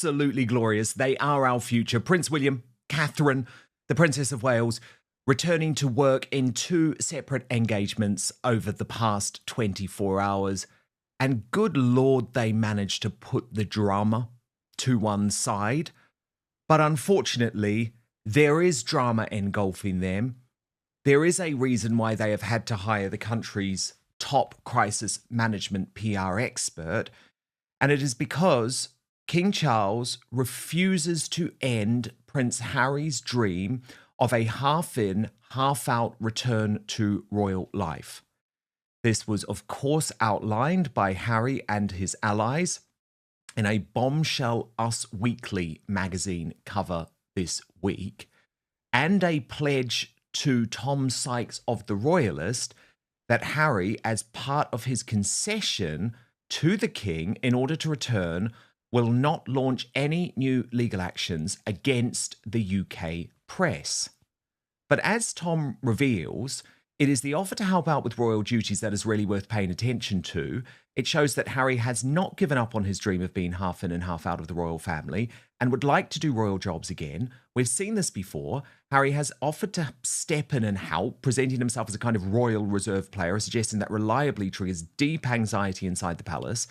absolutely glorious. They are our future. Prince William, Catherine, the Princess of Wales, returning to work in two separate engagements over the past 24 hours. And good Lord, they managed to put the drama to one side. But unfortunately, there is drama engulfing them. There is a reason why they have had to hire the country's top crisis management PR expert. And it is because King Charles refuses to end Prince Harry's dream of a half-in, half-out return to royal life. This was, of course, outlined by Harry and his allies in a bombshell Us Weekly magazine cover this week, and a pledge to Tom Sykes of The Royalist that Harry, as part of his concession to the king in order to return, will not launch any new legal actions against the UK press. But as Tom reveals, it is the offer to help out with royal duties that is really worth paying attention to. It shows that Harry has not given up on his dream of being half in and half out of the royal family and would like to do royal jobs again. We've seen this before. Harry has offered to step in and help, presenting himself as a kind of royal reserve player, suggesting that reliably triggers deep anxiety inside the palace.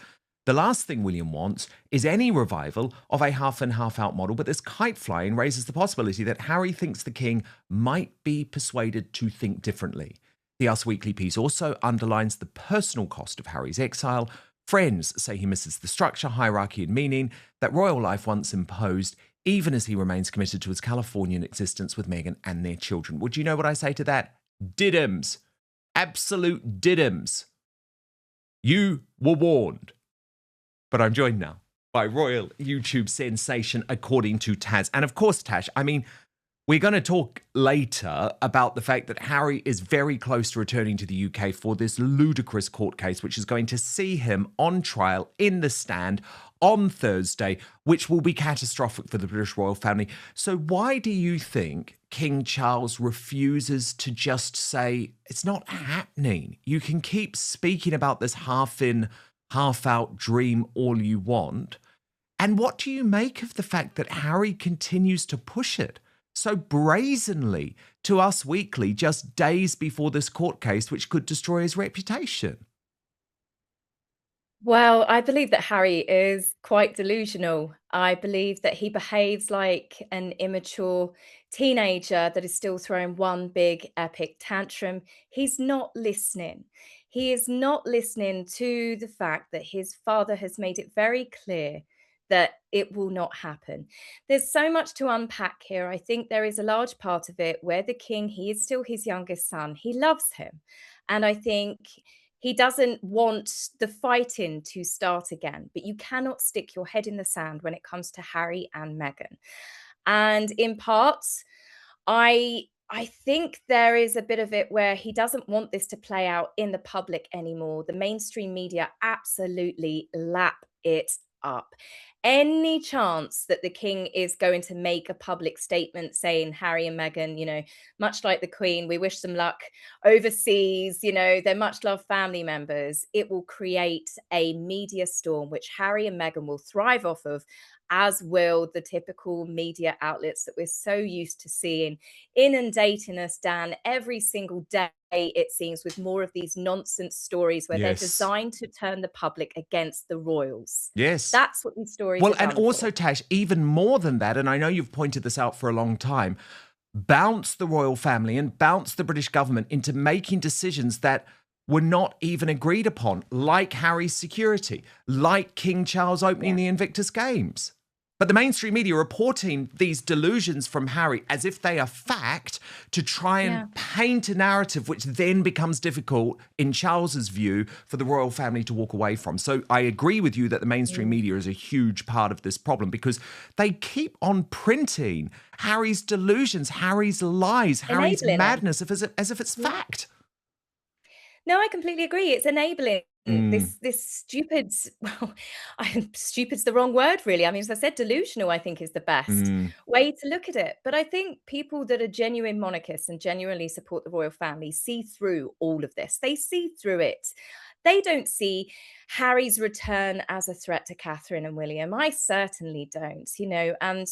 The last thing William wants is any revival of a half in, half out model, but this kite flying raises the possibility that Harry thinks the king might be persuaded to think differently. The Us Weekly piece also underlines the personal cost of Harry's exile. Friends say he misses the structure, hierarchy, and meaning that royal life once imposed, even as he remains committed to his Californian existence with Meghan and their children. Would you know what I say to that? Diddums. Absolute diddums. You were warned. But I'm joined now by royal YouTube sensation, according to Taz. And of course, Tash, I mean, we're going to talk later about the fact that Harry is very close to returning to the UK for this ludicrous court case, which is going to see him on trial in the stand on Thursday, which will be catastrophic for the British royal family. So why do you think King Charles refuses to just say, it's not happening? You can keep speaking about this half-in, half-out dream all you want. And what do you make of the fact that Harry continues to push it so brazenly to Us Weekly just days before this court case, which could destroy his reputation? Well, I believe that Harry is quite delusional. I believe that he behaves like an immature teenager that is still throwing one big epic tantrum. He's not listening. He is not listening to the fact that his father has made it very clear that it will not happen. There's so much to unpack here. I think there is a large part of it where the king, he is still his youngest son. He loves him. And I think he doesn't want the fighting to start again, but you cannot stick your head in the sand when it comes to Harry and Meghan. And in parts, I think there is a bit of it where he doesn't want this to play out in the public anymore. The mainstream media absolutely lap it up. Any chance that the king is going to make a public statement saying Harry and Meghan, much like the Queen, we wish them luck overseas, they're much loved family members, it will create a media storm, which Harry and Meghan will thrive off of, as will the typical media outlets that we're so used to seeing inundating us, Dan, every single day, it seems, with more of these nonsense stories where they're Yes. designed to turn the public against the royals. Yes. That's what these stories Well, are and done also, for. Tash, even more than that, and I know you've pointed this out for a long time, bounce the royal family and bounce the British government into making decisions that were not even agreed upon, like Harry's security, like King Charles opening the Invictus Games. But the mainstream media reporting these delusions from Harry as if they are fact to try and paint a narrative which then becomes difficult, in Charles's view, for the royal family to walk away from. So I agree with you that the mainstream media is a huge part of this problem because they keep on printing Harry's delusions, Harry's lies, Harry's Enabling it. madness as if it's fact. No, I completely agree. It's enabling this stupid, well, stupid's the wrong word, really. I mean, as I said, delusional, I think, is the best way to look at it. But I think people that are genuine monarchists and genuinely support the royal family see through all of this. They see through it. They don't see Harry's return as a threat to Catherine and William. I certainly don't, and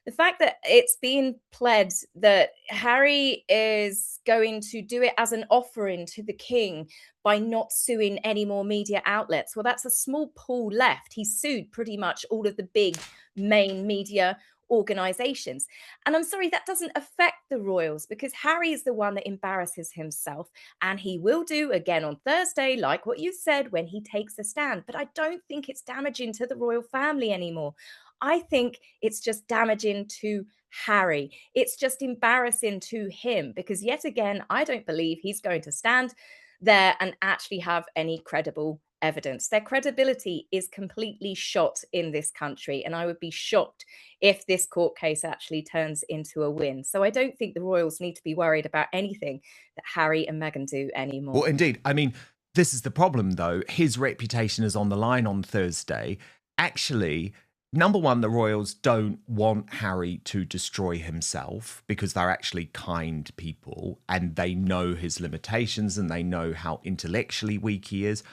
the fact that it's been pled that Harry is going to do it as an offering to the king by not suing any more media outlets. Well, that's a small pool left. He sued pretty much all of the big main media organizations. And I'm sorry, that doesn't affect the royals because Harry is the one that embarrasses himself. And he will do again on Thursday, like what you said, when he takes a stand. But I don't think it's damaging to the royal family anymore. I think it's just damaging to Harry. It's just embarrassing to him because, yet again, I don't believe he's going to stand there and actually have any credible evidence. Their credibility is completely shot in this country. And I would be shocked if this court case actually turns into a win. So I don't think the royals need to be worried about anything that Harry and Meghan do anymore. Well, indeed. I mean, this is the problem, though. His reputation is on the line on Thursday. Actually, number one, the royals don't want Harry to destroy himself because they're actually kind people and they know his limitations and they know how intellectually weak he is.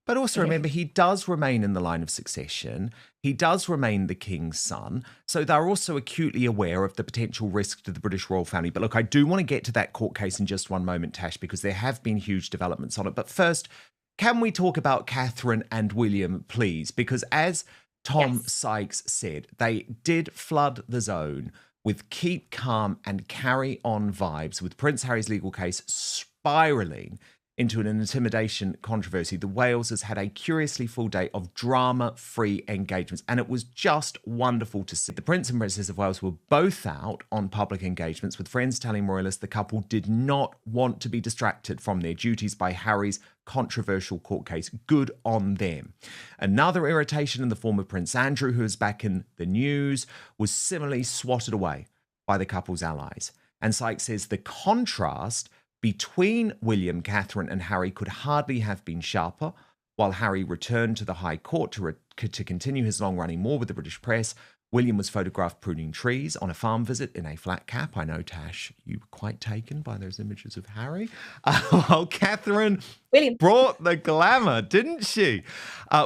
But also remember, he does remain in the line of succession. He does remain the king's son. So they're also acutely aware of the potential risk to the British royal family. But look, I do want to get to that court case in just one moment, Tash, because there have been huge developments on it. But first, can we talk about Catherine and William, please? Because as Tom Sykes said, they did flood the zone with keep calm and carry on vibes, with Prince Harry's legal case spiralling into an intimidation controversy. The Wales has had a curiously full day of drama-free engagements, and it was just wonderful to see. The Prince and Princess of Wales were both out on public engagements, with friends telling royalists the couple did not want to be distracted from their duties by Harry's controversial court case. Good on them. Another irritation in the form of Prince Andrew, who is back in the news, was similarly swatted away by the couple's allies. And Sykes says the contrast between William, Catherine and Harry could hardly have been sharper. While Harry returned to the High Court to continue his long-running war with the British press, William was photographed pruning trees on a farm visit in a flat cap. I know, Tash, you were quite taken by those images of Harry. While Catherine brought the glamour, didn't she?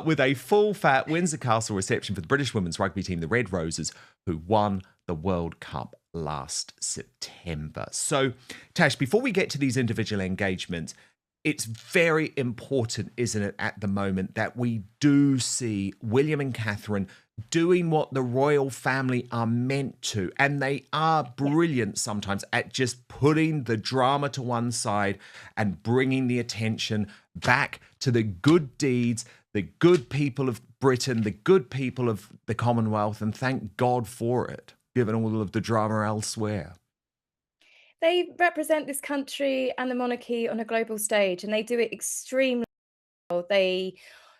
With a full-fat Windsor Castle reception for the British women's rugby team, the Red Roses, who won the World Cup last September. So, Tash, before we get to these individual engagements, it's very important, isn't it, at the moment that we do see William and Catherine doing what the royal family are meant to. And they are brilliant sometimes at just putting the drama to one side and bringing the attention back to the good deeds, the good people of Britain, the good people of the Commonwealth, and thank God for it, given all of the drama elsewhere. They represent this country and the monarchy on a global stage, and they do it extremely well. They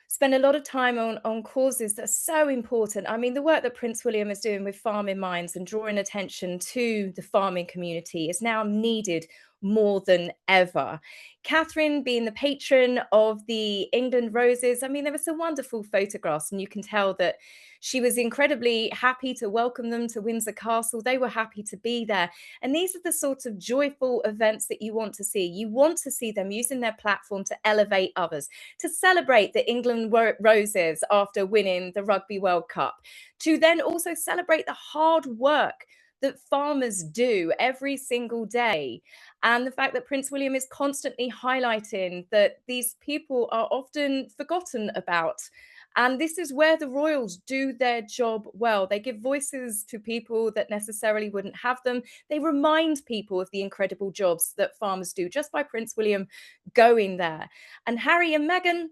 spend a lot of time on causes that are so important. I mean, the work that Prince William is doing with farming minds and drawing attention to the farming community is now needed more than ever. Catherine being the patron of the England Roses, I mean, there were some wonderful photographs, and you can tell that she was incredibly happy to welcome them to Windsor Castle. They were happy to be there. And these are the sorts of joyful events that you want to see. You want to see them using their platform to elevate others, to celebrate the England Roses after winning the Rugby World Cup, to then also celebrate the hard work that farmers do every single day. And the fact that Prince William is constantly highlighting that these people are often forgotten about. And this is where the royals do their job well. They give voices to people that necessarily wouldn't have them. They remind people of the incredible jobs that farmers do just by Prince William going there. And Harry and Meghan,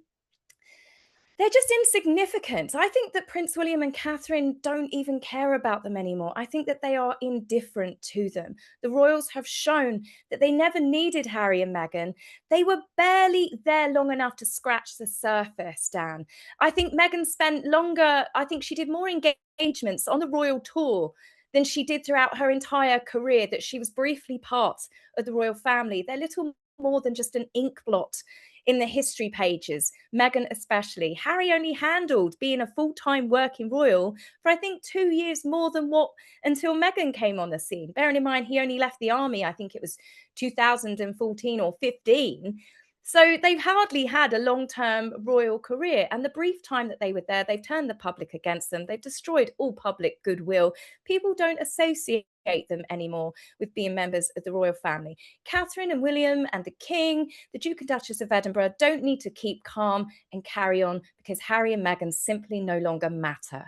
they're just insignificant. I think that Prince William and Catherine don't even care about them anymore. I think that they are indifferent to them. The royals have shown that they never needed Harry and Meghan. They were barely there long enough to scratch the surface, Dan. I think Meghan spent longer, I think she did more engagements on the royal tour than she did throughout her entire career, that she was briefly part of the royal family. They're little more than just an ink blot in the history pages, Meghan especially. Harry only handled being a full-time working royal for, I think, 2 years more than what until Meghan came on the scene. Bearing in mind, he only left the army, I think it was 2014 or 15. So they've hardly had a long-term royal career. And the brief time that they were there, they've turned the public against them. They've destroyed all public goodwill. People don't associate them anymore with being members of the royal family. Catherine and William and the King, the Duke and Duchess of Edinburgh don't need to keep calm and carry on because Harry and Meghan simply no longer matter.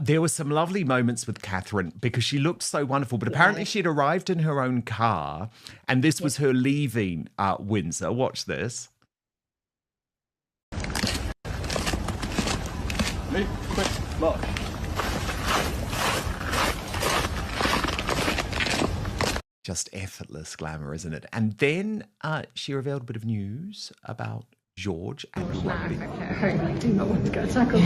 There were some lovely moments with Catherine because she looked so wonderful, but apparently she'd arrived in her own car and this was her leaving Windsor. Watch this. Move, quick, lock. Just effortless glamour, isn't it? And then she revealed a bit of news about George and rugby. I do not want to get tackled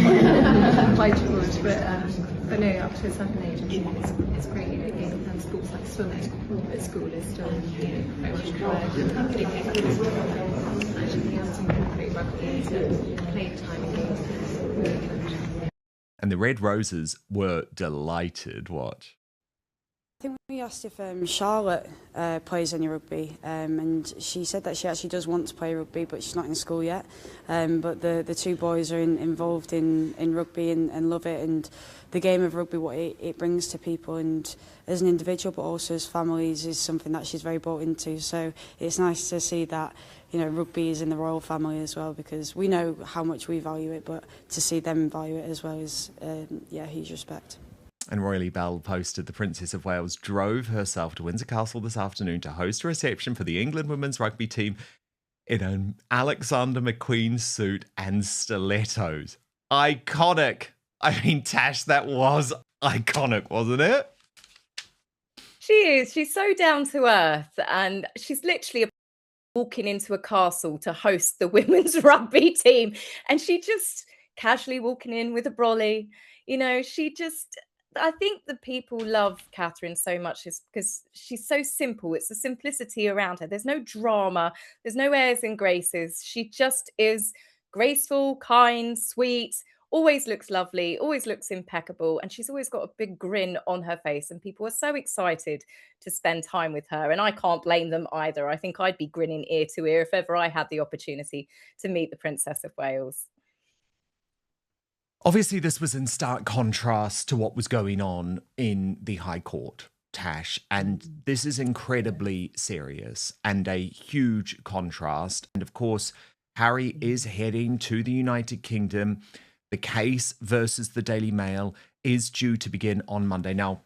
by George, but no, up to a certain age, I think it's great. And sports like swimming at school is still very much required. Getting picked as well. Actually being able to incorporate rugby into playing time and games is really good. And the Red Roses were delighted. Watch. I think we asked if Charlotte plays any rugby, and she said that she actually does want to play rugby, but she's not in school yet. But the two boys are involved in rugby and love it, and the game of rugby, what it brings to people, and as an individual, but also as families, is something that she's very bought into. So it's nice to see that, you know, rugby is in the royal family as well, because we know how much we value it, but to see them value it as well is, huge respect. And Royally Bell posted the Princess of Wales drove herself to Windsor Castle this afternoon to host a reception for the England women's rugby team in an Alexander McQueen suit and stilettos. Iconic. I mean, Tash, that was iconic, wasn't it? She is. She's so down to earth, and she's literally walking into a castle to host the women's rugby team, and she just casually walking in with a brolly. You know, I think the people love Catherine so much is because she's so simple. It's the simplicity around her. There's no drama. There's no airs and graces. She just is graceful, kind, sweet, always looks lovely, always looks impeccable. And she's always got a big grin on her face. And people are so excited to spend time with her. And I can't blame them either. I think I'd be grinning ear to ear if ever I had the opportunity to meet the Princess of Wales. Obviously, this was in stark contrast to what was going on in the High Court, Tash, and this is incredibly serious and a huge contrast. And of course, Harry is heading to the United Kingdom. The case versus the Daily Mail is due to begin on Monday. Now,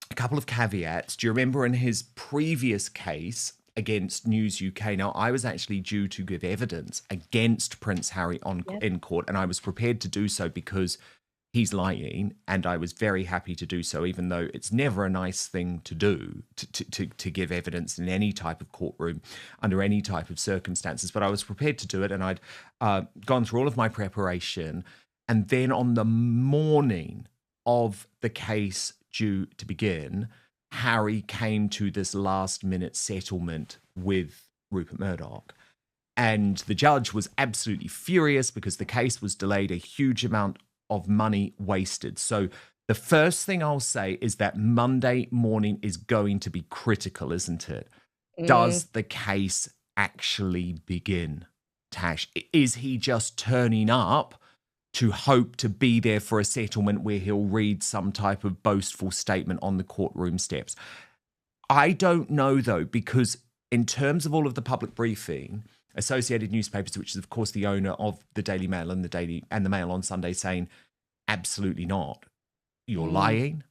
a couple of caveats. Do you remember in his previous case against News UK? Now, I was actually due to give evidence against Prince Harry in court, and I was prepared to do so because he's lying, and I was very happy to do so, even though it's never a nice thing to do, to give evidence in any type of courtroom, under any type of circumstances. But I was prepared to do it, and I'd gone through all of my preparation, and then on the morning of the case due to begin, Harry came to this last-minute settlement with Rupert Murdoch. And the judge was absolutely furious because the case was delayed, a huge amount of money wasted. So the first thing I'll say is that Monday morning is going to be critical, isn't it? Does the case actually begin, Tash? Is he just turning up to hope to be there for a settlement where he'll read some type of boastful statement on the courtroom steps? I don't know, though, because in terms of all of the public briefing, Associated Newspapers, which is, of course, the owner of the Daily Mail and the Mail on Sunday, saying, absolutely not. You're lying.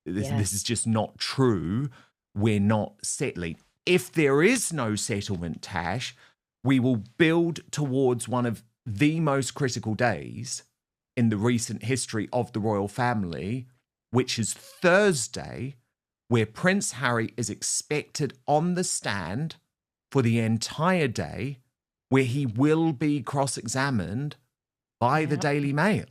This is just not true. We're not settling. If there is no settlement, Tash, we will build towards one of the most critical days in the recent history of the royal family, which is Thursday, where Prince Harry is expected on the stand for the entire day, where he will be cross-examined by the Daily Mail.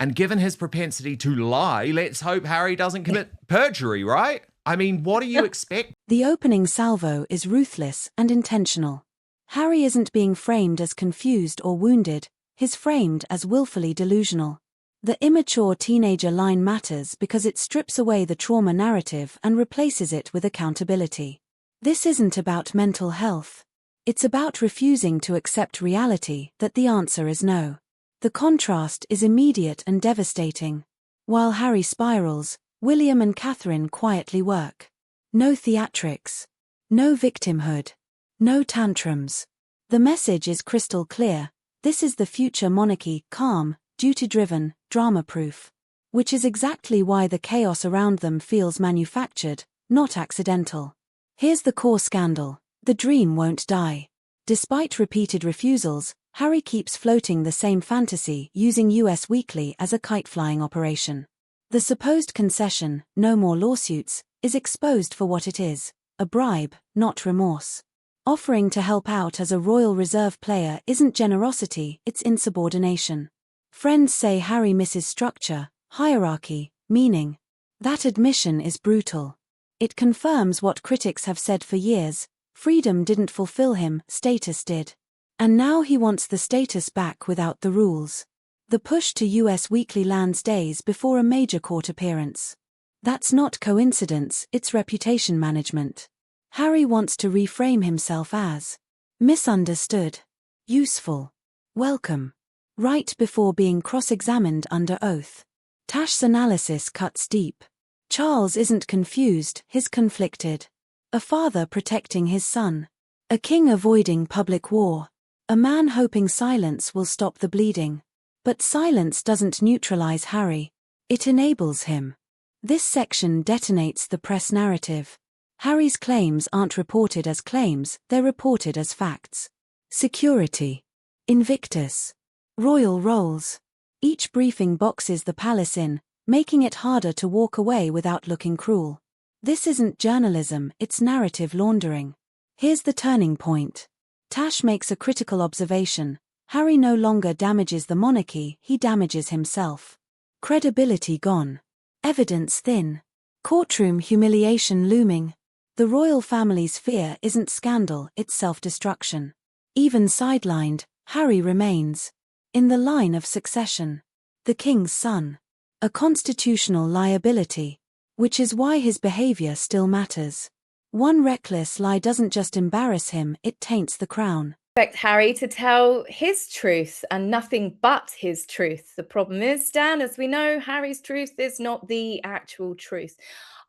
And given his propensity to lie, let's hope Harry doesn't commit perjury, right? I mean, what do you expect? The opening salvo is ruthless and intentional. Harry isn't being framed as confused or wounded, he's framed as willfully delusional. The immature teenager line matters because it strips away the trauma narrative and replaces it with accountability. This isn't about mental health. It's about refusing to accept reality that the answer is no. The contrast is immediate and devastating. While Harry spirals, William and Catherine quietly work. No theatrics. No victimhood. No tantrums. The message is crystal clear. This is the future monarchy, calm, duty-driven, drama-proof. Which is exactly why the chaos around them feels manufactured, not accidental. Here's the core scandal. The dream won't die. Despite repeated refusals, Harry keeps floating the same fantasy, using US Weekly as a kite-flying operation. The supposed concession, no more lawsuits, is exposed for what it is, a bribe, not remorse. Offering to help out as a Royal Reserve player isn't generosity, it's insubordination. Friends say Harry misses structure, hierarchy, meaning. That admission is brutal. It confirms what critics have said for years: freedom didn't fulfill him, status did. And now he wants the status back without the rules. The push to US Weekly lands days before a major court appearance. That's not coincidence, it's reputation management. Harry wants to reframe himself as misunderstood, useful, welcome, right before being cross-examined under oath. Tash's analysis cuts deep. Charles isn't confused, he's conflicted. A father protecting his son. A king avoiding public war. A man hoping silence will stop the bleeding. But silence doesn't neutralize Harry. It enables him. This section detonates the press narrative. Harry's claims aren't reported as claims, they're reported as facts. Security. Invictus. Royal roles. Each briefing boxes the palace in, making it harder to walk away without looking cruel. This isn't journalism, it's narrative laundering. Here's the turning point. Tash makes a critical observation. Harry no longer damages the monarchy, he damages himself. Credibility gone. Evidence thin. Courtroom humiliation looming. The royal family's fear isn't scandal, it's self-destruction. Even sidelined, Harry remains. In the line of succession. The king's son. A constitutional liability. Which is why his behavior still matters. One reckless lie doesn't just embarrass him, it taints the crown. Expect Harry to tell his truth and nothing but his truth. The problem is, Dan, as we know, Harry's truth is not the actual truth.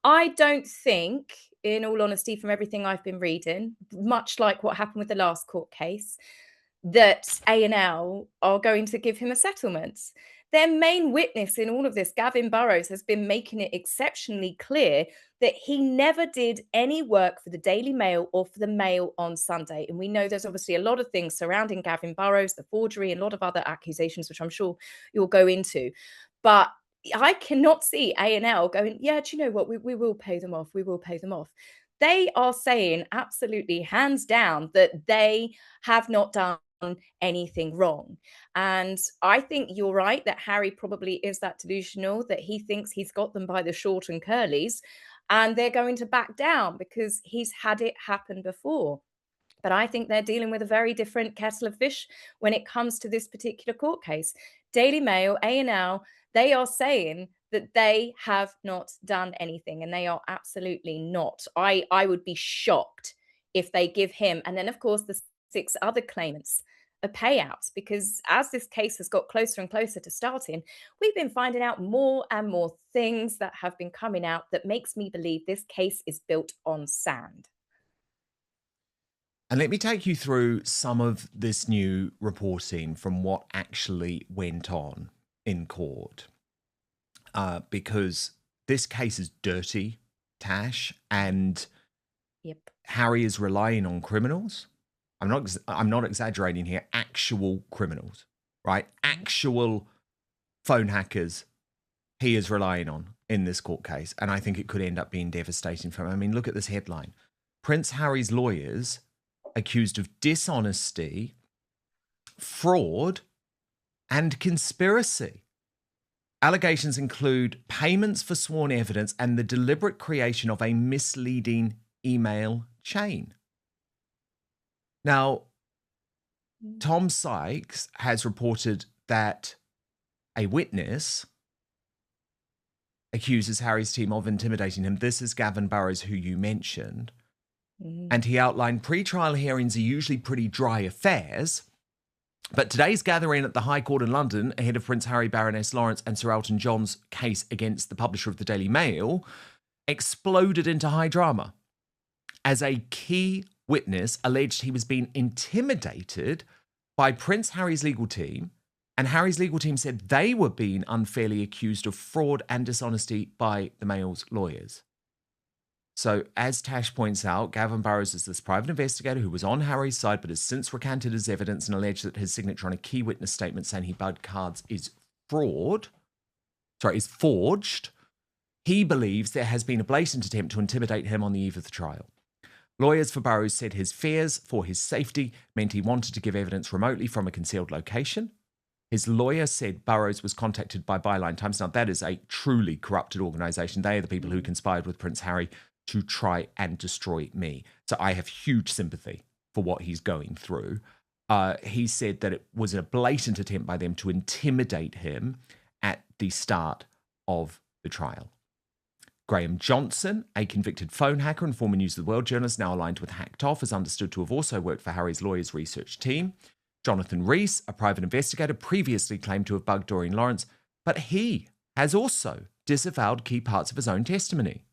I don't think, in all honesty, from everything I've been reading, much like what happened with the last court case, that A&L are going to give him a settlement. Their main witness in all of this, Gavin Burrows, has been making it exceptionally clear that he never did any work for the Daily Mail or for the Mail on Sunday. And we know there's obviously a lot of things surrounding Gavin Burrows, the forgery, and a lot of other accusations, which I'm sure you'll go into. But I cannot see A&L going, yeah, do you know what? We will pay them off. We will pay them off. They are saying absolutely hands down that they have not done anything wrong. And I think you're right that Harry probably is that delusional, that he thinks he's got them by the short and curlies and they're going to back down because he's had it happen before. But I think they're dealing with a very different kettle of fish when it comes to this particular court case. Daily Mail, A&L, they are saying that they have not done anything, and they are absolutely not. I would be shocked if they give him, and then of course the 6 other claimants, a payout, because as this case has got closer and closer to starting, we've been finding out more and more things that have been coming out that makes me believe this case is built on sand. And let me take you through some of this new reporting from what actually went on in court. Because this case is dirty, Tash, and Harry is relying on criminals. I'm not exaggerating here. Actual criminals, right? Actual phone hackers he is relying on in this court case. And I think it could end up being devastating for him. I mean, look at this headline. Prince Harry's lawyers accused of dishonesty, fraud, and conspiracy. Allegations include payments for sworn evidence and the deliberate creation of a misleading email chain. Now, Tom Sykes has reported that a witness accuses Harry's team of intimidating him. This is Gavin Burrows, who you mentioned. And he outlined pre-trial hearings are usually pretty dry affairs. But today's gathering at the High Court in London, ahead of Prince Harry, Baroness Lawrence and Sir Elton John's case against the publisher of the Daily Mail, exploded into high drama, as a key witness alleged he was being intimidated by Prince Harry's legal team, and Harry's legal team said they were being unfairly accused of fraud and dishonesty by the Mail's lawyers. So, as Tash points out, Gavin Burrows is this private investigator who was on Harry's side but has since recanted his evidence and alleged that his signature on a key witness statement saying he bugged cards is forged. He believes there has been a blatant attempt to intimidate him on the eve of the trial. Lawyers for Burrows said his fears for his safety meant he wanted to give evidence remotely from a concealed location. His lawyer said Burrows was contacted by Byline Times. Now, that is a truly corrupted organisation. They are the people who conspired with Prince Harry to try and destroy me. So I have huge sympathy for what he's going through. He said that it was a blatant attempt by them to intimidate him at the start of the trial. Graham Johnson, a convicted phone hacker and former News of the World journalist now aligned with Hacked Off, is understood to have also worked for Harry's lawyers' research team. Jonathan Rees, a private investigator, previously claimed to have bugged Doreen Lawrence, but he has also disavowed key parts of his own testimony.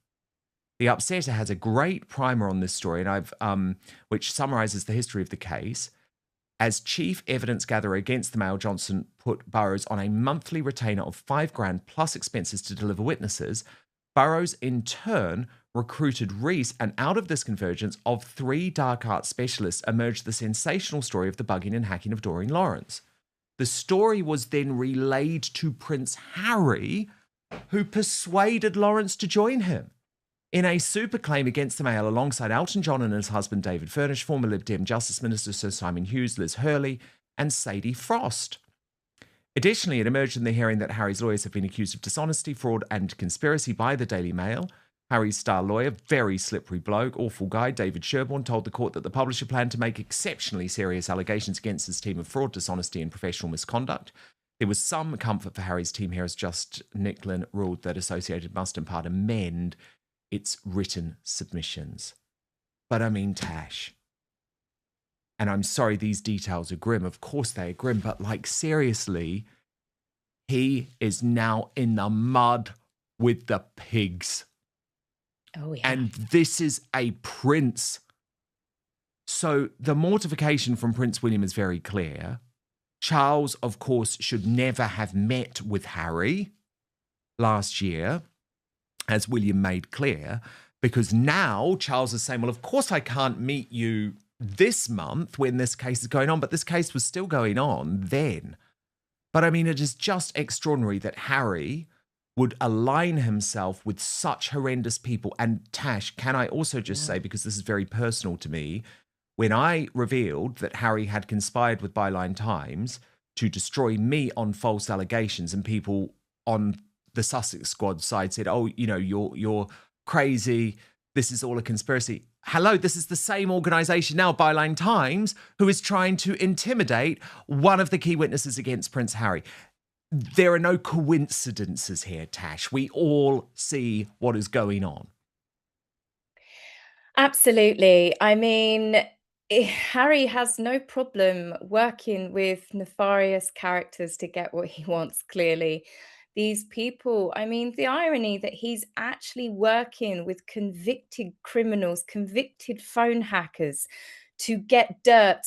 The Upsetter has a great primer on this story, and which summarises the history of the case. As chief evidence gatherer against the Mail, Johnson put Burrows on a monthly retainer of $5,000 plus expenses to deliver witnesses. Burrows, in turn, recruited Rees, and out of this convergence of 3 dark arts specialists emerged the sensational story of the bugging and hacking of Doreen Lawrence. The story was then relayed to Prince Harry, who persuaded Lawrence to join him in a super claim against the Mail alongside Elton John and his husband David Furnish, former Lib Dem Justice Minister Sir Simon Hughes, Liz Hurley, and Sadie Frost. Additionally, it emerged in the hearing that Harry's lawyers have been accused of dishonesty, fraud, and conspiracy by the Daily Mail. Harry's star lawyer, very slippery bloke, awful guy, David Sherborne, told the court that the publisher planned to make exceptionally serious allegations against his team of fraud, dishonesty, and professional misconduct. There was some comfort for Harry's team here, as Just Nicklin ruled that Associated must in part amend its written submissions. But I mean, Tash, and I'm sorry these details are grim, of course they are grim, but like seriously, he is now in the mud with the pigs. Oh, yeah. And this is a prince. So the mortification from Prince William is very clear. Charles, of course, should never have met with Harry last year, as William made clear, because now Charles is saying, well, of course I can't meet you this month when this case is going on, but this case was still going on then. But I mean, it is just extraordinary that Harry would align himself with such horrendous people. And Tash, can I also just say, because this is very personal to me, when I revealed that Harry had conspired with Byline Times to destroy me on false allegations, and people on the Sussex squad side said, oh, you know, you're crazy, this is all a conspiracy. Hello, this is the same organisation now, Byline Times, who is trying to intimidate one of the key witnesses against Prince Harry. There are no coincidences here, Tash. We all see what is going on. Absolutely. I mean, Harry has no problem working with nefarious characters to get what he wants, clearly. These people, I mean, the irony that he's actually working with convicted criminals, convicted phone hackers to get dirt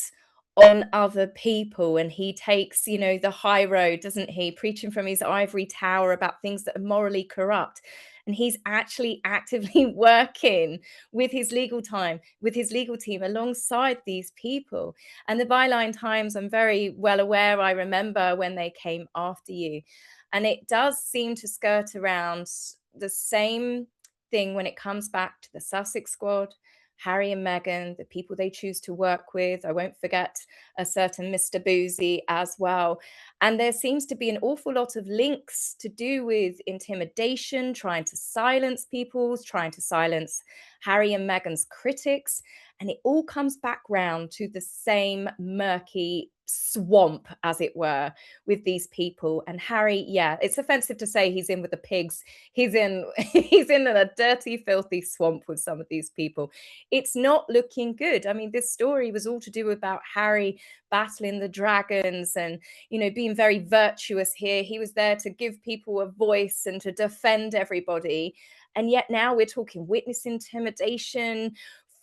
on other people. And he takes, the high road, doesn't he? Preaching from his ivory tower about things that are morally corrupt. And he's actually actively working with his legal team alongside these people. And the Byline Times, I'm very well aware, I remember when they came after you. And it does seem to skirt around the same thing when it comes back to the Sussex squad, Harry and Meghan, the people they choose to work with. I won't forget a certain Mr. Boozy as well. And there seems to be an awful lot of links to do with intimidation, trying to silence people, trying to silence Harry and Meghan's critics. And it all comes back round to the same murky swamp, as it were, with these people. And Harry, yeah, it's offensive to say he's in with the pigs. He's in he's in a dirty, filthy swamp with some of these people. It's not looking good. I mean, this story was all to do about Harry battling the dragons and, being very virtuous here. He was there to give people a voice and to defend everybody. And yet now we're talking witness intimidation,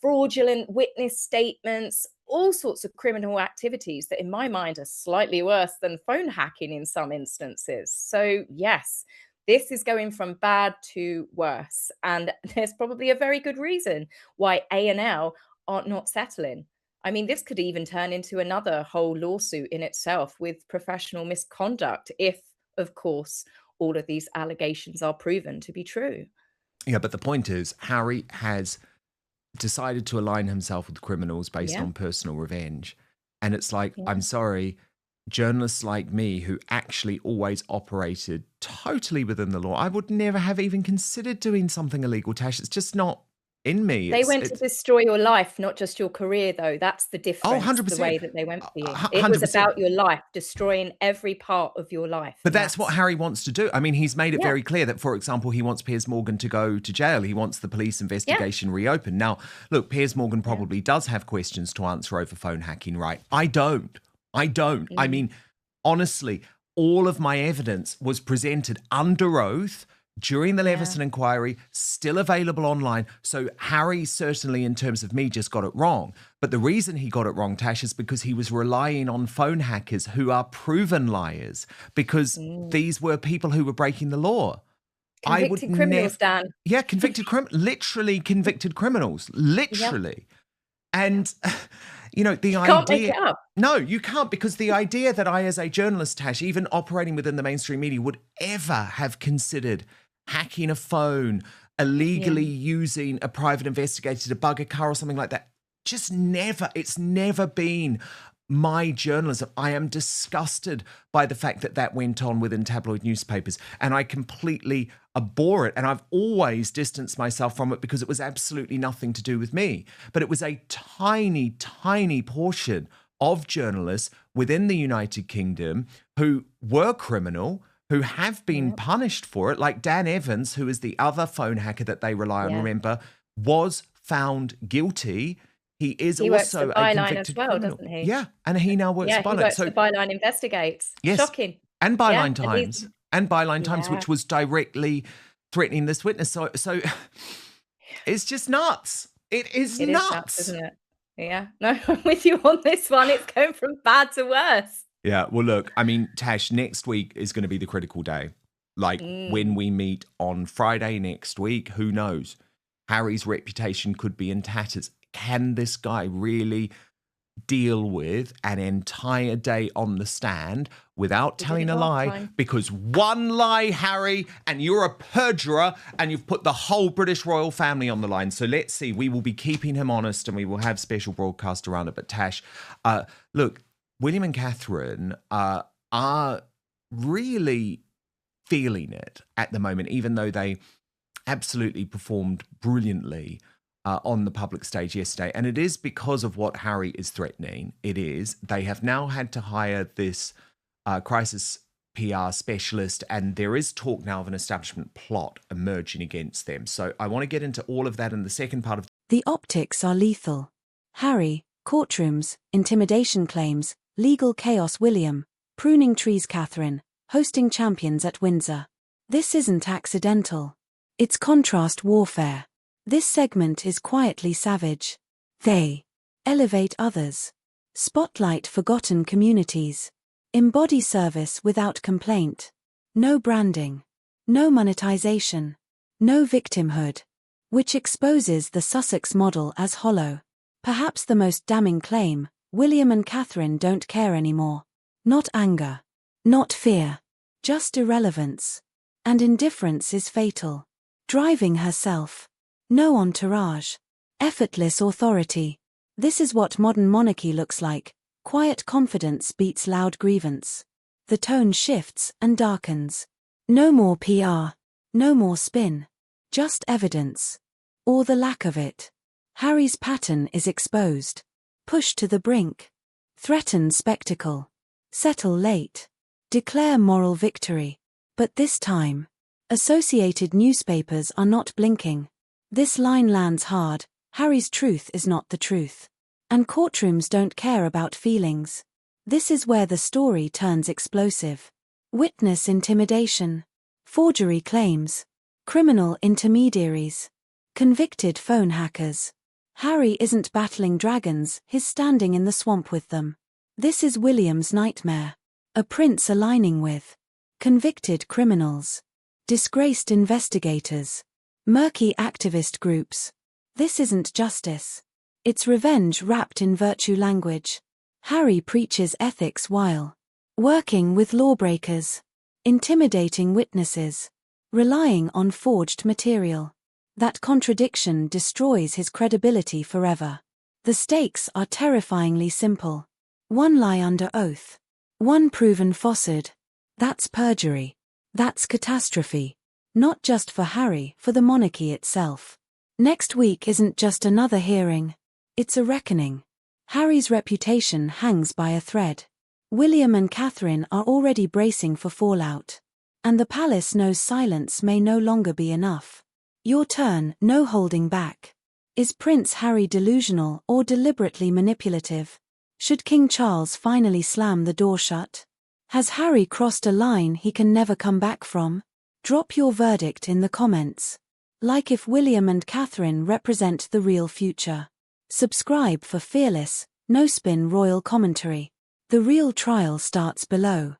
fraudulent witness statements, all sorts of criminal activities that in my mind are slightly worse than phone hacking in some instances. So yes, this is going from bad to worse. And there's probably a very good reason why A&L are not settling. I mean, this could even turn into another whole lawsuit in itself with professional misconduct if, of course, all of these allegations are proven to be true. Yeah, but the point is, Harry has decided to align himself with criminals based on personal revenge. And it's like, I'm sorry, journalists like me who actually always operated totally within the law, I would never have even considered doing something illegal, Tash. It's just not in me. They went to destroy your life, not just your career, though. That's the difference. Oh, 100%. The way that they went for you. 100%. It was about your life, destroying every part of your life. But that's what Harry wants to do. I mean, he's made it very clear that, for example, he wants Piers Morgan to go to jail. He wants the police investigation reopened. Now, look, Piers Morgan probably does have questions to answer over phone hacking, right? I don't. I mean, honestly, all of my evidence was presented under oath during the Leveson inquiry, still available online. So Harry certainly, in terms of me, just got it wrong. But the reason he got it wrong, Tash, is because he was relying on phone hackers who are proven liars, because these were people who were breaking the law. Convicted criminals, Dan. Yeah, literally convicted criminals, literally. And, the idea... Can't make it up. No, you can't, because the idea that I, as a journalist, Tash, even operating within the mainstream media, would ever have considered hacking a phone, illegally using a private investigator to bug a car or something like that, just never. It's never been my journalism. I am disgusted by the fact that went on within tabloid newspapers, and I completely abhor it. And I've always distanced myself from it because it was absolutely nothing to do with me. But it was a tiny, tiny portion of journalists within the United Kingdom who were criminal, who have been punished for it, like Dan Evans, who is the other phone hacker that they rely on, remember, was found guilty. He also works for a Byline convicted as well, criminal. doesn't he? Yeah, and he now works for Byline. He works for Byline Investigates. Yes, shocking. And Byline Times. And Byline Times, which was directly threatening this witness. So it's just nuts. It is nuts, isn't it? Yeah. No, I'm with you on this one. It's going from bad to worse. Yeah, well, look, I mean, Tash, next week is going to be the critical day. Like, when we meet on Friday next week, who knows? Harry's reputation could be in tatters. Can this guy really deal with an entire day on the stand without telling a lie? Because one lie, Harry, and you're a perjurer, and you've put the whole British royal family on the line. So let's see. We will be keeping him honest, and we will have special broadcast around it. But Tash, look, William and Catherine are really feeling it at the moment, even though they absolutely performed brilliantly on the public stage yesterday. And it is because of what Harry is threatening. It is. They have now had to hire this crisis PR specialist, and there is talk now of an establishment plot emerging against them. So I want to get into all of that in the second part of... The optics are lethal. Harry, courtrooms, intimidation claims, legal chaos William, pruning trees Catherine, hosting champions at Windsor. This isn't accidental. It's contrast warfare. This segment is quietly savage. They elevate others. Spotlight forgotten communities. Embody service without complaint. No branding. No monetization. No victimhood. Which exposes the Sussex model as hollow. Perhaps the most damning claim, William and Catherine don't care anymore. Not anger. Not fear. Just irrelevance. And indifference is fatal. Driving herself. No entourage. Effortless authority. This is what modern monarchy looks like. Quiet confidence beats loud grievance. The tone shifts and darkens. No more PR. No more spin. Just evidence. Or the lack of it. Harry's pattern is exposed. Pushed to the brink. Threatened spectacle. Settle late. Declare moral victory. But this time, associated newspapers are not blinking. This line lands hard. Harry's truth is not the truth. And courtrooms don't care about feelings. This is where the story turns explosive. Witness intimidation. Forgery claims. Criminal intermediaries. Convicted phone hackers. Harry isn't battling dragons, he's standing in the swamp with them. This is William's nightmare. A prince aligning with convicted criminals. Disgraced investigators. Murky activist groups. This isn't justice. It's revenge wrapped in virtue language. Harry preaches ethics while working with lawbreakers. Intimidating witnesses. Relying on forged material. That contradiction destroys his credibility forever. The stakes are terrifyingly simple. One lie under oath. One proven falsehood. That's perjury. That's catastrophe. Not just for Harry, for the monarchy itself. Next week isn't just another hearing. It's a reckoning. Harry's reputation hangs by a thread. William and Catherine are already bracing for fallout. And the palace knows silence may no longer be enough. Your turn, no holding back. Is Prince Harry delusional or deliberately manipulative? Should King Charles finally slam the door shut? Has Harry crossed a line he can never come back from? Drop your verdict in the comments. Like if William and Catherine represent the real future. Subscribe for fearless, no-spin royal commentary. The real trial starts below.